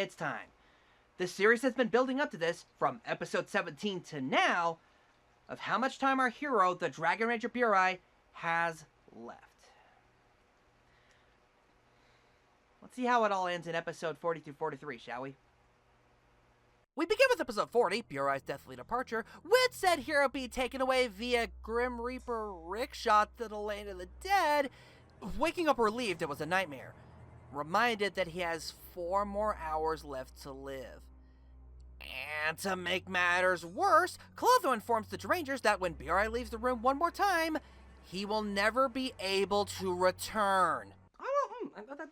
it's time. This series has been building up to this from episode 17 to now of how much time our hero, the Dragon Ranger Burai, has left. Let's see how it all ends in episode 40 through 43, shall we? We begin with episode 40, Burai's deathly departure, with said hero being taken away via Grim Reaper rickshaw to the land of the dead, waking up relieved it was a nightmare, reminded that he has 4 more hours left to live. And to make matters worse, Clotho informs the Rangers that when Burai leaves the room one more time, he will never be able to return.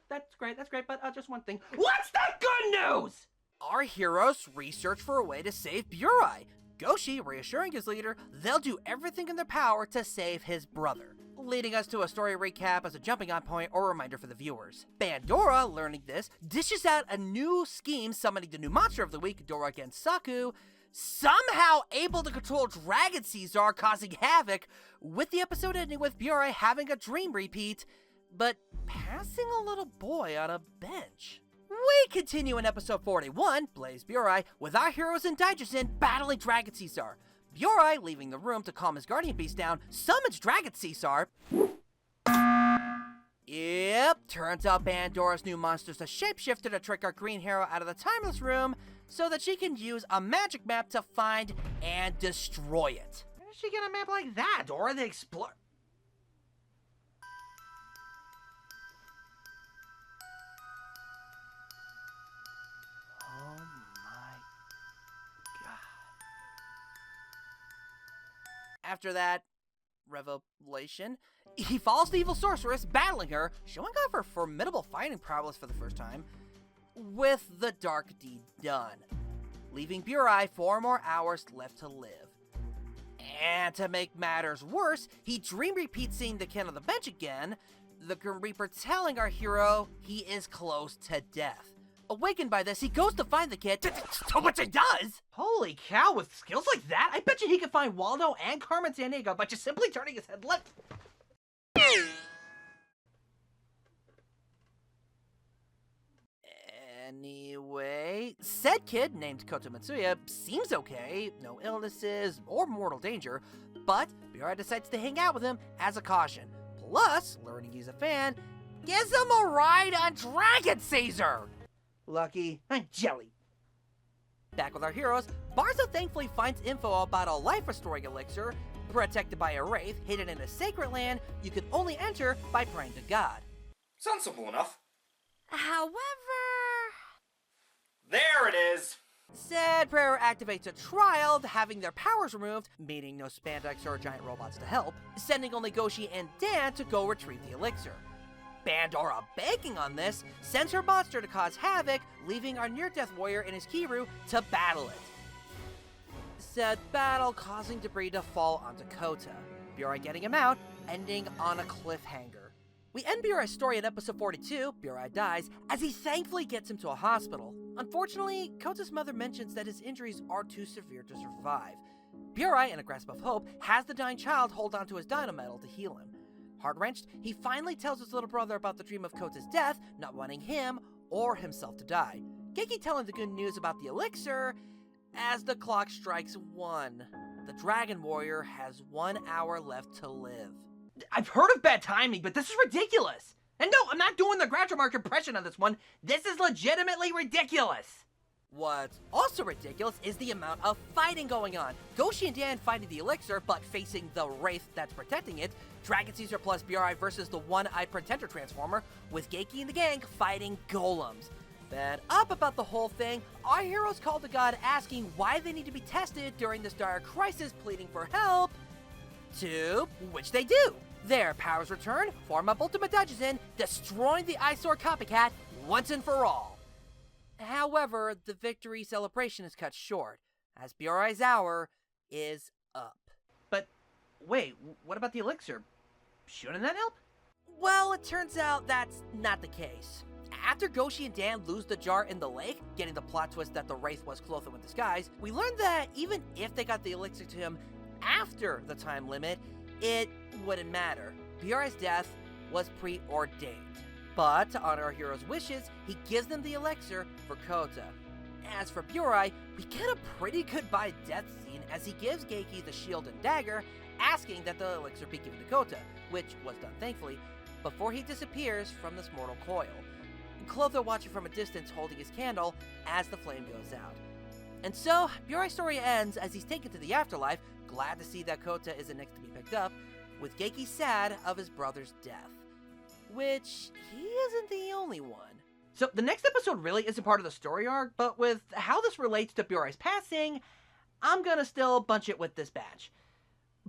That's great, but just one thing. What's the good news? Our heroes research for a way to save Burai. 𝐏𝐀𝐓𝐑𝐄𝐎𝐍𝐒 reassuring his leader they'll do everything in their power to save his brother, leading us to a story recap as a jumping on point or reminder for the viewers. Bandora, learning this, dishes out a new scheme summoning the new monster of the week, 𝗏𝗏𝗏𝐷𝗏𝐿, somehow able to control Dragon 𝐶𝐍𝒏, causing havoc, with the episode ending with Burai having a dream repeat, but passing a little boy on a bench. We continue in episode 41, Blaze Burai, with our heroes in 𝗏𝗔𝗥𝗥𝗜𝗦 battling Dragon 𝐶𝐍𝒏. Burai, leaving the room to calm his guardian beast down, summons Dragon 𝐶𝐍𝒏. Yep, turns out Bandora's new monster's a shapeshifter to trick our green hero out of the timeless room so that she can use a magic map to find and destroy it. Where did she get a map like that, Dora the Explorer? After that revelation, he falls the evil sorceress, battling her, showing off her formidable fighting prowess for the first time, with the dark deed done, leaving Burai 4 more hours left to live. And to make matters worse, he dream repeats seeing the kid on the bench again, the Grim Reaper telling our hero he is close to death. Awakened by this, he goes to find the kid, to which he does! Holy cow, with skills like that, I bet you he could find Waldo and Carmen Sandiego by just simply turning his head left. Anyway, said kid, named Koto Mitsuya, seems okay, no illnesses or mortal danger, but Burai decides to hang out with him as a caution. Plus, learning he's a fan, gives him a ride on Dragon 𝐶𝐍𝒏! Lucky, I'm jelly. Back with our heroes, Barzo thankfully finds info about a life-restoring elixir, protected by a wraith, hidden in a sacred land you can only enter by praying to God. Sounds simple enough. However... There it is! Said prayer activates a trial, having their powers removed, meaning no spandex or giant robots to help, sending only 𝐏𝐀𝐓𝐑𝐄𝐎𝐍𝐒 and Dan to go retrieve the elixir. Bandora, banking on this, sends her monster to cause havoc, leaving our near-death warrior and his Kyoryu to battle it. Said battle causing debris to fall onto Kota, Burai getting him out, ending on a cliffhanger. We end Burai's story in episode 42, Burai dies, as he thankfully gets him to a hospital. Unfortunately, Kota's mother mentions that his injuries are too severe to survive. Burai, in a grasp of hope, has the dying child hold onto his dynametal to heal him. Heart-wrenched, he finally tells his little brother about the dream of Kota's death, not wanting him or himself to die. 𝐾𝐀𝐓𝐑𝐄𝐎𝐍𝐒 telling the good news about the elixir as the clock strikes 1. The Dragon Warrior has 1 hour left to live. I've heard of bad timing, but this is ridiculous! And no, I'm not doing the Groucho Marx impression on this one. This is legitimately ridiculous! What's also ridiculous is the amount of fighting going on. 𝐏𝐀𝐓𝐑𝐄𝐎𝐍𝐒 and Dan fighting the elixir, but facing the wraith that's protecting it. Dragon 𝐶𝐍𝒏 plus Burai versus the one-eyed Pretender Transformer, with 𝐾𝐀𝐓𝐑𝐄𝐎𝐍𝑒 and the gang fighting golems. Fed up about the whole thing, our heroes call to God asking why they need to be tested during this dire crisis, pleading for help, to which they do. Their powers return, form up Ultimate 𝗏𝗔𝗥𝗥𝗜𝐦, destroying the eyesore copycat once and for all. However, the victory celebration is cut short, as Burai's hour is up. But wait, what about the elixir? Shouldn't that help? Well, it turns out that's not the case. After 𝐏𝐀𝐓𝐑𝐄𝐎𝐍𝑒 and Dan lose the jar in the lake, getting the plot twist that the wraith was Clotho in disguise, we learned that even if they got the elixir to him after the time limit, it wouldn't matter. Burai's death was preordained. But to honor our hero's wishes, he gives them the elixir for 𝐏𝐀𝐓𝐑𝐄𝐎𝐍𝐒. As for Burai, we get a pretty goodbye death scene as he gives 𝐏𝐀𝐓𝐑𝐄𝐎𝐍𝑒 the shield and dagger, asking that the elixir be given to 𝐏𝐀𝐓𝐑𝐄𝐎𝐑, which was done thankfully, before he disappears from this mortal coil. 𝐏𝐿𝐷 watching from a distance holding his candle as the flame goes out. And so, Burai's story ends as he's taken to the afterlife, glad to see that 𝐏𝐀𝐓𝐑𝐄𝐎𝐑 isn't next to be picked up, with 𝐏𝐀𝐓𝐑 sad of his brother's death. Which, he isn't the only one. So, the next episode really isn't part of the story arc, but with how this relates to Burai's passing, I'm gonna still bunch it with this batch.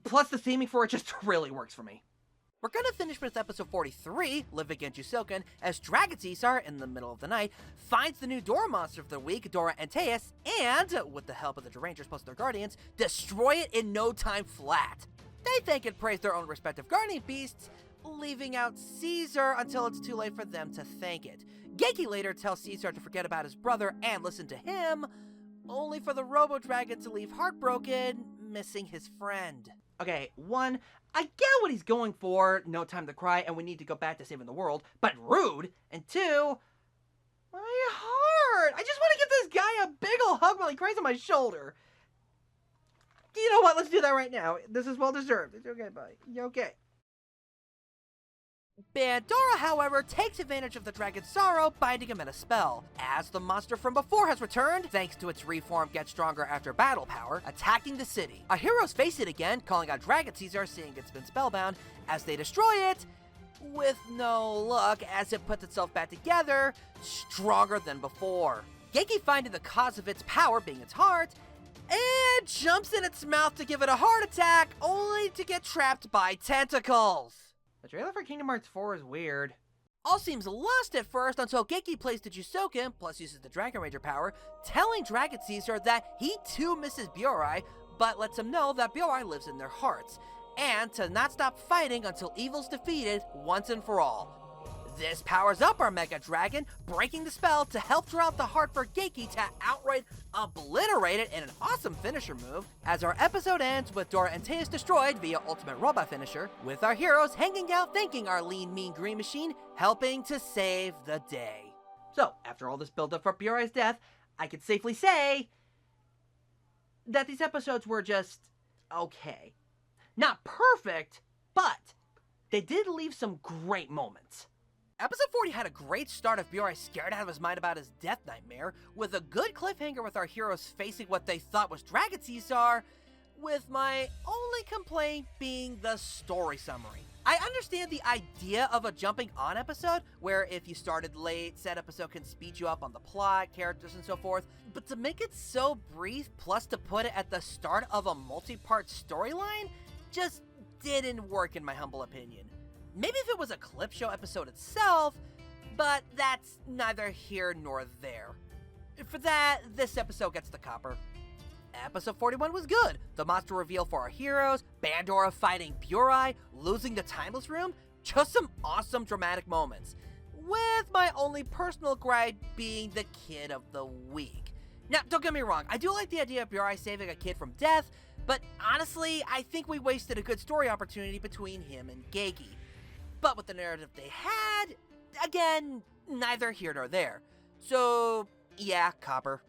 Plus, the theming for it just really works for me. We're gonna finish with episode 43, Live Against 𝐿, as 𝗏𝗏𝐿𝐷, in the middle of the night, finds the new Dora monster of the week, 𝗏𝗏𝗏𝐻𝐻, and, with the help of the Zyurangers plus their guardians, destroy it in no time flat. They thank and praise their own respective guardian beasts, leaving out Caesar until it's too late for them to thank it. 𝐏𝐀𝐓𝐑 later tells Caesar to forget about his brother and listen to him, only for the Robo-Dragon to leave heartbroken, missing his friend. Okay, 1, I get what he's going for, no time to cry, and we need to go back to saving the world, but rude. And 2, my heart! I just want to give this guy a big ol' hug while he cries on my shoulder. You know what, let's do that right now. This is well deserved. It's okay, buddy. You okay? Bandora, however, takes advantage of the dragon's sorrow, binding him in a spell. As the monster from before has returned, thanks to its reformed Get Stronger After Battle power, attacking the city. Our heroes face it again, calling out Dragon Caesar, seeing it's been spellbound, as they destroy it, with no luck, as it puts itself back together, stronger than before. 𝐏𝐀𝐓𝐑 finding the cause of its power being its heart, and jumps in its mouth to give it a heart attack, only to get trapped by tentacles. The trailer for Kingdom Hearts 4 is weird. All seems lost at first until 𝐏𝐀𝐓𝐑 plays the 𝐿, plus uses the Dragon Ranger power, telling Dragon Caesar that he too misses Burai, but lets him know that Burai lives in their hearts, and to not stop fighting until evil's defeated once and for all. This powers up our Mega Dragon, breaking the spell to help draw out the heart for 𝐏𝐀𝐓𝐑 to outright obliterate it in an awesome finisher move, as our episode ends with 𝗏𝗏𝗏𝐻𝐻 destroyed via ultimate robot finisher, with our heroes hanging out thanking our lean, mean green machine, helping to save the day. So, after all this build-up for Burai's death, I can safely say that these episodes were just okay. Not perfect, but they did leave some great moments. Episode 40 had a great start of Burai scared out of his mind about his death nightmare, with a good cliffhanger with our heroes facing what they thought was Dragon Caesar, with my only complaint being the story summary. I understand the idea of a jumping on episode, where if you started late, said episode can speed you up on the plot, characters, and so forth, but to make it so brief, plus to put it at the start of a multi-part storyline, just didn't work in my humble opinion. Maybe if it was a clip show episode itself, but that's neither here nor there. For that, this episode gets the copper. Episode 41 was good. The monster reveal for our heroes, Bandora fighting Burai, losing the Timeless Room, just some awesome dramatic moments. With my only personal gripe being the kid of the week. Now, don't get me wrong, I do like the idea of Burai saving a kid from death, but honestly, I think we wasted a good story opportunity between him and 𝐏𝐀𝐓𝐑. But with the narrative they had, again, neither here nor there. So, yeah, copper.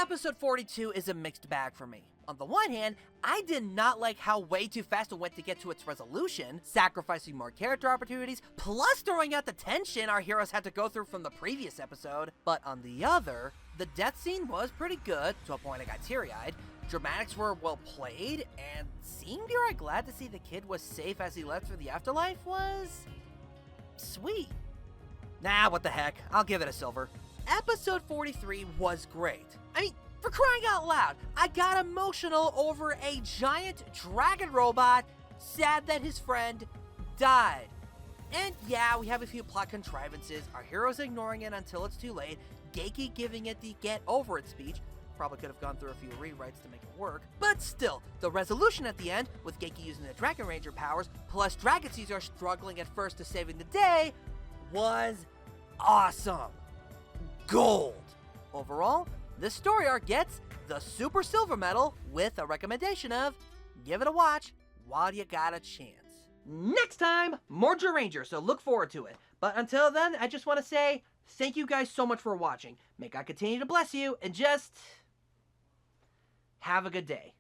Episode 42 is a mixed bag for me. On the one hand, I did not like how way too fast it went to get to its resolution, sacrificing more character opportunities, plus throwing out the tension our heroes had to go through from the previous episode. But on the other, the death scene was pretty good, to a point I got teary-eyed, dramatics were well played, and seeing Burai glad to see the kid was safe as he left for the afterlife was sweet. Nah, what the heck, I'll give it a silver. Episode 43 was great. I mean, for crying out loud, I got emotional over a giant dragon robot sad that his friend died. And yeah, we have a few plot contrivances, our heroes ignoring it until it's too late, 𝐏𝐀𝐓𝐑 giving it the get over it speech, probably could have gone through a few rewrites to make it work, but still, the resolution at the end, with 𝐏𝐀𝐓𝐑 using the Dragon Ranger powers, plus Dragon Caesar struggling at first to saving the day, was awesome. Gold. Overall, this story arc gets the Super Silver Medal with a recommendation of give it a watch while you got a chance. next time, more Zyuranger, so look forward to it. But until then, I just want to say thank you guys so much for watching. May God continue to bless you, and just have a good day.